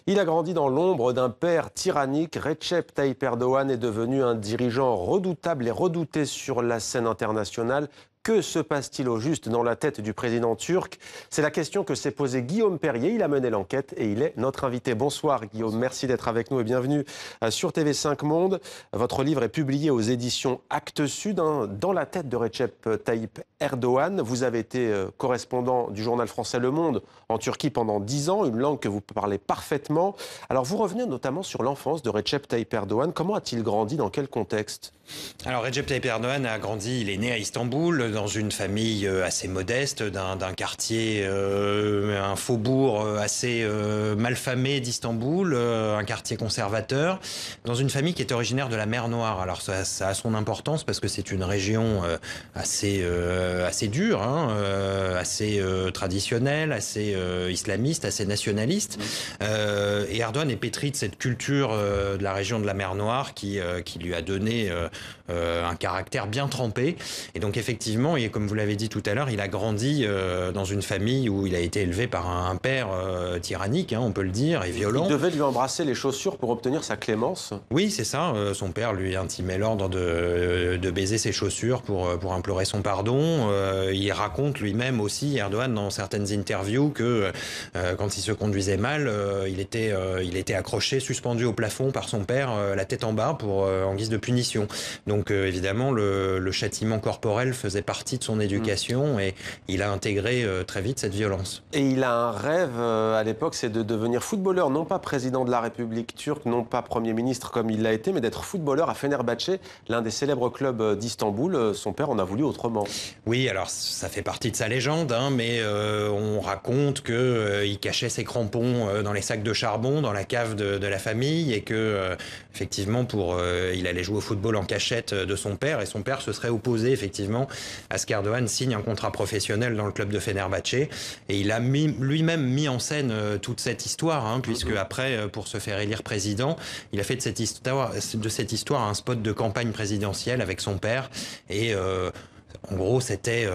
Il a grandi dans l'ombre d'un père tyrannique. Recep Tayyip Erdogan est devenu un dirigeant redoutable et redouté sur la scène internationale. Que se passe-t-il au juste dans la tête du président turc? C'est la question que s'est posée Guillaume Perrier. Il a mené l'enquête et il est notre invité. Bonsoir Guillaume, merci d'être avec nous et bienvenue sur TV5 Monde. Votre livre est publié aux éditions Actes Sud, Dans la tête de Recep Tayyip Erdogan. Vous avez été correspondant du journal français Le Monde en Turquie pendant 10 ans, une langue que vous parlez parfaitement. Alors vous revenez notamment sur l'enfance de Recep Tayyip Erdogan. Comment a-t-il grandi? Dans quel contexte? Alors Recep Tayyip Erdogan a grandi, il est né à Istanbul, dans une famille assez modeste, d'un quartier, un faubourg assez malfamé d'Istanbul, un quartier conservateur, dans une famille qui est originaire de la mer Noire. Alors ça a son importance parce que c'est une région assez dure, assez traditionnelle, assez islamiste, assez nationaliste. Et Erdogan est pétri de cette culture de la région de la mer Noire qui lui a donné un caractère bien trempé. Et donc effectivement, et comme vous l'avez dit tout à l'heure, il a grandi dans une famille où il a été élevé par un père tyrannique, on peut le dire, et violent. Il devait lui embrasser les chaussures pour obtenir sa clémence? Oui, c'est ça. Son père lui intimait l'ordre de baiser ses chaussures pour implorer son pardon. Il raconte lui-même aussi, Erdogan, dans certaines interviews, que quand il se conduisait mal, il était accroché, suspendu au plafond par son père, la tête en bas, en guise de punition. Donc évidemment, le châtiment corporel faisait partie de son éducation et il a intégré très vite cette violence. Et il a un rêve à l'époque, c'est de devenir footballeur, non pas président de la République turque, non pas Premier ministre comme il l'a été, mais d'être footballeur à Fenerbahçe, l'un des célèbres clubs d'Istanbul. Son père en a voulu autrement. Oui, alors ça fait partie de sa légende, mais on raconte qu'il cachait ses crampons dans les sacs de charbon, dans la cave de la famille, et que effectivement, il allait jouer au football en cachette de son père, et son père se serait opposé effectivement à ce qu'Erdogan signe un contrat professionnel dans le club de Fenerbahçe, et il a lui-même mis en scène toute cette histoire, puisque après, pour se faire élire président, il a fait de cette histoire un spot de campagne présidentielle avec son père, et en gros, c'était,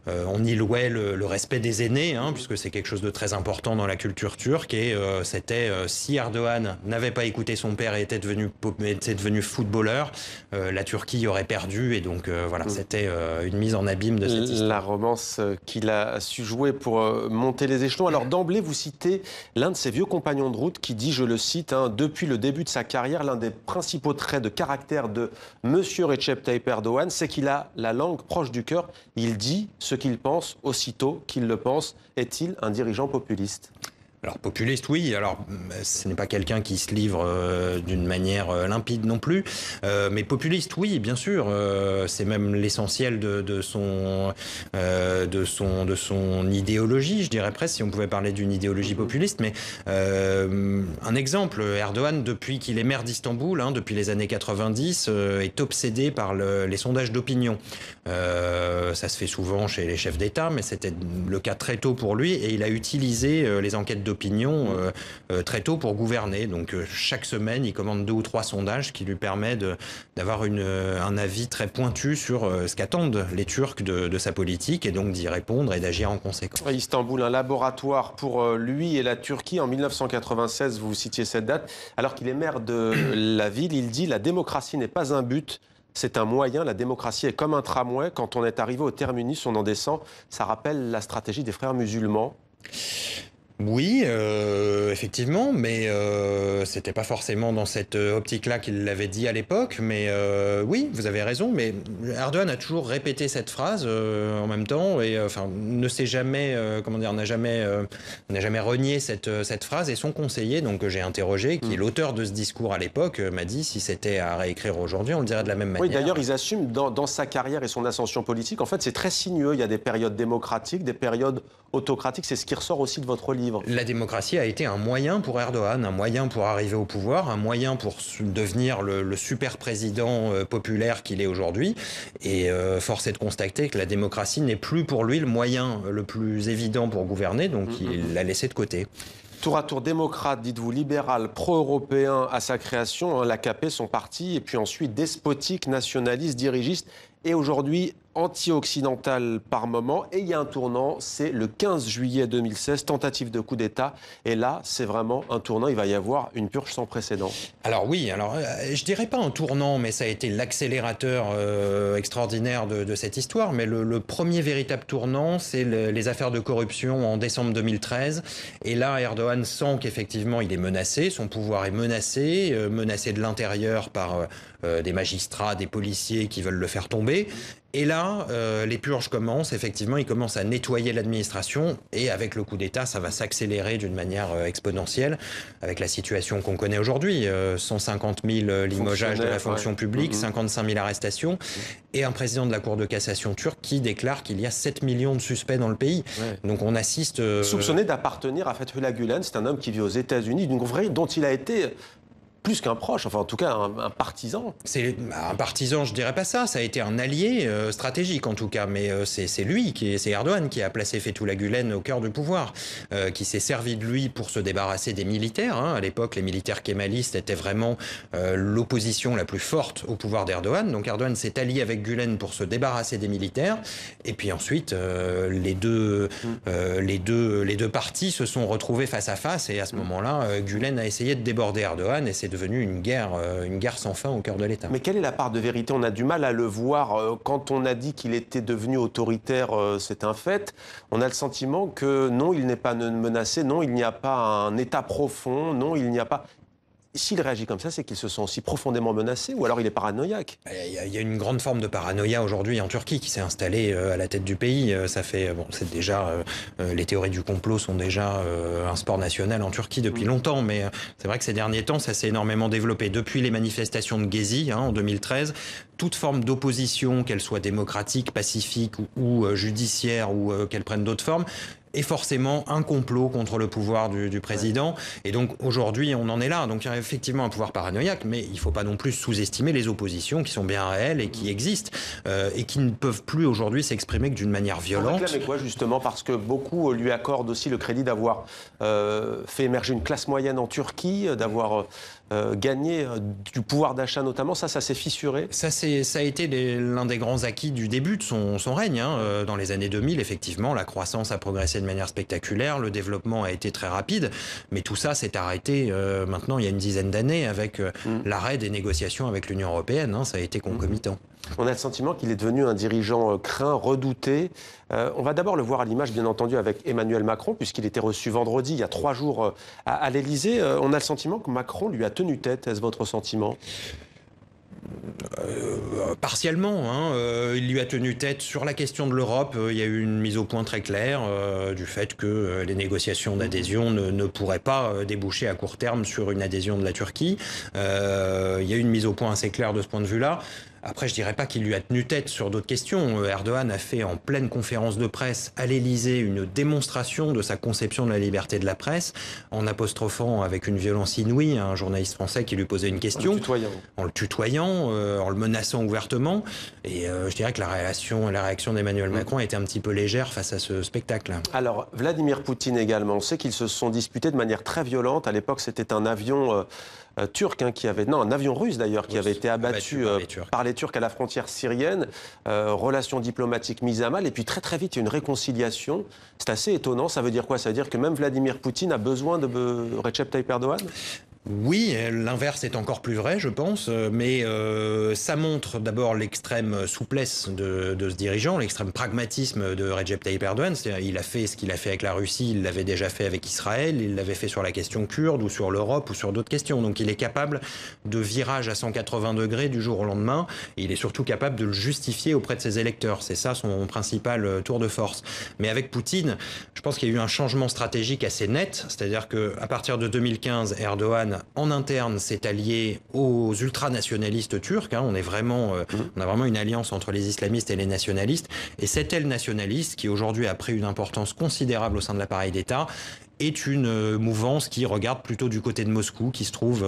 on y louait le respect des aînés, puisque c'est quelque chose de très important dans la culture turque. Et c'était, si Erdogan n'avait pas écouté son père et était devenu footballeur, la Turquie aurait perdu. Et donc, voilà, c'était une mise en abîme de cette histoire. La romance qu'il a su jouer pour monter les échelons. Alors, d'emblée, vous citez l'un de ses vieux compagnons de route qui dit, je le cite, depuis le début de sa carrière, l'un des principaux traits de caractère de Monsieur Recep Tayyip Erdogan, c'est qu'il a la langue proche du cœur. Il dit ce qu'il pense aussitôt qu'il le pense. Est-il un dirigeant populiste? Alors populiste, oui. Alors ce n'est pas quelqu'un qui se livre d'une manière limpide non plus, mais populiste, oui, bien sûr. C'est même l'essentiel de son idéologie, je dirais presque, si on pouvait parler d'une idéologie populiste. Mais un exemple, Erdogan, depuis qu'il est maire d'Istanbul, depuis les années 90, est obsédé par les sondages d'opinion. Ça se fait souvent chez les chefs d'État, mais c'était le cas très tôt pour lui, et il a utilisé les enquêtes d'opinion très tôt pour gouverner. Donc chaque semaine, il commande 2 ou 3 sondages qui lui permettent d'avoir un avis très pointu sur ce qu'attendent les Turcs de sa politique, et donc d'y répondre et d'agir en conséquence. Istanbul, un laboratoire pour lui et la Turquie. En 1996, vous citiez cette date, alors qu'il est maire de la ville, il dit « La démocratie n'est pas un but, c'est un moyen. La démocratie est comme un tramway. Quand on est arrivé au terminus, on en descend. » Ça rappelle la stratégie des frères musulmans. Oui, effectivement, mais c'était pas forcément dans cette optique-là qu'il l'avait dit à l'époque. Mais oui, vous avez raison. Mais Erdogan a toujours répété cette phrase en même temps, et ne s'est jamais, n'a jamais renié cette phrase. Et son conseiller, donc que j'ai interrogé, qui est l'auteur de ce discours à l'époque, m'a dit si c'était à réécrire aujourd'hui, on le dirait de la même manière. Oui, d'ailleurs, ils assument dans sa carrière et son ascension politique. En fait, c'est très sinueux. Il y a des périodes démocratiques, des périodes autocratiques. C'est ce qui ressort aussi de votre livre. La démocratie a été un moyen pour Erdogan, un moyen pour arriver au pouvoir, un moyen pour devenir le super président populaire qu'il est aujourd'hui. Et force est de constater que la démocratie n'est plus pour lui le moyen le plus évident pour gouverner, donc il l'a laissé de côté. Tour à tour démocrate, dites-vous, libéral, pro-européen à sa création, l'AKP, son parti, et puis ensuite despotique, nationaliste, dirigiste, et aujourd'hui anti-occidentale par moment. Et il y a un tournant, c'est le 15 juillet 2016, tentative de coup d'État. Et là, c'est vraiment un tournant. Il va y avoir une purge sans précédent. Alors oui, je dirais pas un tournant, mais ça a été l'accélérateur extraordinaire de cette histoire. Mais le premier véritable tournant, c'est les affaires de corruption en décembre 2013. Et là, Erdogan sent qu'effectivement, il est menacé. Son pouvoir est menacé, menacé de l'intérieur par des magistrats, des policiers qui veulent le faire tomber. Et là, les purges commencent. Effectivement, il commence à nettoyer l'administration. Et avec le coup d'État, ça va s'accélérer d'une manière exponentielle. Avec la situation qu'on connaît aujourd'hui, 150 000 limogeages de la fonction publique, 55 000 arrestations, et un président de la Cour de cassation turque qui déclare qu'il y a 7 millions de suspects dans le pays. Donc on assiste... Soupçonné d'appartenir à Fethullah Gülen, c'est un homme qui vit aux États-Unis, d'une confrérie dont il a été... plus qu'un proche, enfin en tout cas un partisan. C'est un partisan, je dirais pas ça. Ça a été un allié stratégique en tout cas, mais c'est lui, c'est Erdogan qui a placé Fethullah Gülen au cœur du pouvoir, qui s'est servi de lui pour se débarrasser des militaires. À l'époque, les militaires kémalistes étaient vraiment l'opposition la plus forte au pouvoir d'Erdogan. Donc Erdogan s'est allié avec Gülen pour se débarrasser des militaires. Et puis ensuite, les deux partis se sont retrouvés face à face. Et à ce moment-là, Gülen a essayé de déborder Erdogan et c'est devenu une guerre sans fin au cœur de l'État. Mais quelle est la part de vérité? On a du mal à le voir. Quand on a dit qu'il était devenu autoritaire, c'est un fait. On a le sentiment que non, il n'est pas menacé, non, il n'y a pas un État profond, non, il n'y a pas... S'il réagit comme ça, c'est qu'il se sent aussi profondément menacé ou alors il est paranoïaque. Il y a une grande forme de paranoïa aujourd'hui en Turquie qui s'est installée à la tête du pays. Ça fait, c'est déjà, les théories du complot sont déjà un sport national en Turquie depuis longtemps, mais c'est vrai que ces derniers temps, ça s'est énormément développé. Depuis les manifestations de Gezi en 2013, toute forme d'opposition, qu'elle soit démocratique, pacifique ou judiciaire ou qu'elle prenne d'autres formes, est forcément un complot contre le pouvoir du président. Et donc aujourd'hui, on en est là. Donc il y a effectivement un pouvoir paranoïaque, mais il ne faut pas non plus sous-estimer les oppositions qui sont bien réelles et qui existent et qui ne peuvent plus aujourd'hui s'exprimer que d'une manière violente. On réclame quoi justement? Parce que beaucoup lui accordent aussi le crédit d'avoir fait émerger une classe moyenne en Turquie, d'avoir gagné du pouvoir d'achat notamment. Ça s'est fissuré. Ça a été l'un des grands acquis du début de son règne. Dans les années 2000, effectivement, la croissance a progressé de manière spectaculaire, le développement a été très rapide, mais tout ça s'est arrêté maintenant il y a une dizaine d'années avec l'arrêt des négociations avec l'Union européenne. Ça a été concomitant. On a le sentiment qu'il est devenu un dirigeant craint, redouté. On va d'abord le voir à l'image, bien entendu, avec Emmanuel Macron, puisqu'il était reçu vendredi, il y a 3 jours, à l'Élysée. On a le sentiment que Macron lui a tenu tête. Est-ce votre sentiment ? Partiellement, il lui a tenu tête sur la question de l'Europe. Il y a eu une mise au point très claire du fait que les négociations d'adhésion ne pourraient pas déboucher à court terme sur une adhésion de la Turquie. Il y a eu une mise au point assez claire de ce point de vue-là. Après, je dirais pas qu'il lui a tenu tête sur d'autres questions. Erdogan a fait en pleine conférence de presse à l'Élysée une démonstration de sa conception de la liberté de la presse, en apostrophant avec une violence inouïe un journaliste français qui lui posait une question. En le tutoyant, en le menaçant ouvertement. Et je dirais que la réaction d'Emmanuel Macron était un petit peu légère face à ce spectacle. Alors, Vladimir Poutine également. On sait qu'ils se sont disputés de manière très violente. À l'époque, c'était un avion... turc, un avion russe d'ailleurs, qui avait été abattu par les Turcs à la frontière syrienne, relations diplomatiques mises à mal, et puis très très vite il y a une réconciliation. C'est assez étonnant, ça veut dire quoi? Ça veut dire que même Vladimir Poutine a besoin de Recep Tayyip Erdogan? Oui, l'inverse est encore plus vrai, je pense, mais ça montre d'abord l'extrême souplesse de ce dirigeant, l'extrême pragmatisme de Recep Tayyip Erdogan. C'est-à-dire, il a fait ce qu'il a fait avec la Russie, il l'avait déjà fait avec Israël, il l'avait fait sur la question kurde ou sur l'Europe ou sur d'autres questions. Donc il est capable de virage à 180 degrés du jour au lendemain, et il est surtout capable de le justifier auprès de ses électeurs. C'est ça son principal tour de force. Mais avec Poutine, je pense qu'il y a eu un changement stratégique assez net, c'est-à-dire qu'à partir de 2015, Erdogan en interne s'est allié aux ultranationalistes turcs. On a vraiment une alliance entre les islamistes et les nationalistes. Et cet aile nationaliste, qui aujourd'hui a pris une importance considérable au sein de l'appareil d'État, est une mouvance qui regarde plutôt du côté de Moscou, qui se trouve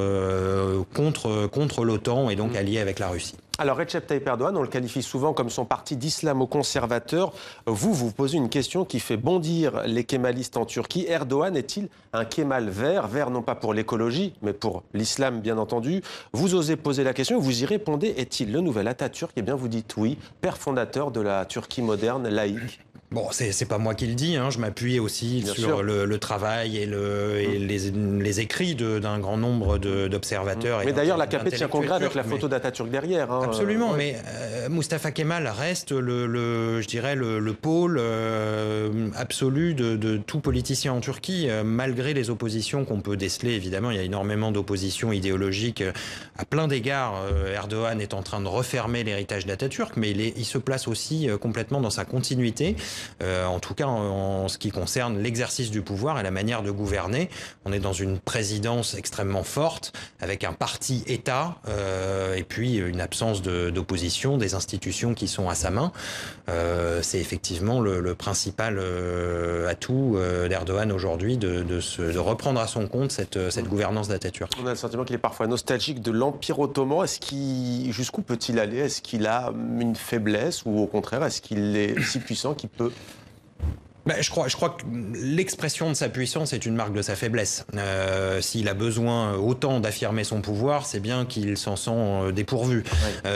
contre l'OTAN et donc allié avec la Russie. Alors Recep Tayyip Erdogan, on le qualifie souvent comme son parti d'islamo-conservateur. Vous posez une question qui fait bondir les kémalistes en Turquie. Erdogan est-il un kémal vert? Vert non pas pour l'écologie, mais pour l'islam bien entendu. Vous osez poser la question, vous y répondez. Est-il le nouvel Atatürk? Eh bien vous dites oui, père fondateur de la Turquie moderne, laïque. Bon, c'est pas moi qui le dis, hein. Je m'appuie aussi sur le travail et les écrits d'un grand nombre d'observateurs. Mais d'ailleurs, l'AKP tient congrès avec la photo d'Atatürk derrière. Hein. Absolument, mais Mustafa Kemal reste je dirais le pôle absolu de tout politicien en Turquie, malgré les oppositions qu'on peut déceler. Évidemment, il y a énormément d'oppositions idéologiques à plein d'égards. Erdogan est en train de refermer l'héritage d'Atatürk, mais il se place aussi complètement dans sa continuité. En tout cas en ce qui concerne l'exercice du pouvoir et la manière de gouverner. On est dans une présidence extrêmement forte, avec un parti-État et puis une absence d'opposition, des institutions qui sont à sa main. C'est effectivement le principal atout d'Erdogan aujourd'hui, de reprendre à son compte cette gouvernance d'Atatürk. On a le sentiment qu'il est parfois nostalgique de l'Empire ottoman. Jusqu'où peut-il aller? Est-ce qu'il a une faiblesse ou au contraire, est-ce qu'il est si puissant qu'il peut... Je crois que l'expression de sa puissance est une marque de sa faiblesse. S'il a besoin autant d'affirmer son pouvoir, c'est bien qu'il s'en sent dépourvu. Oui.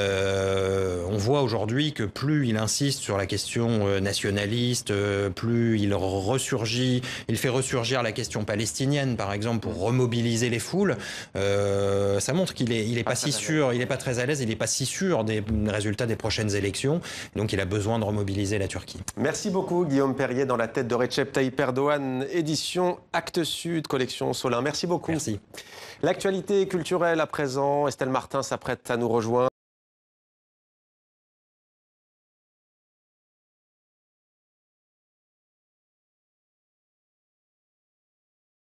On voit aujourd'hui que plus il insiste sur la question nationaliste, plus il fait ressurgir la question palestinienne, par exemple, pour remobiliser les foules. Ça montre qu'il est pas si sûr, il n'est pas très à l'aise, il n'est pas si sûr des résultats des prochaines élections. Donc il a besoin de remobiliser la Turquie. Merci beaucoup, Guillaume Perrier, dans la tête de Recep Tayyip Erdogan, édition Actes Sud, collection Solin. Merci beaucoup. Merci. L'actualité culturelle à présent, Estelle Martin s'apprête à nous rejoindre.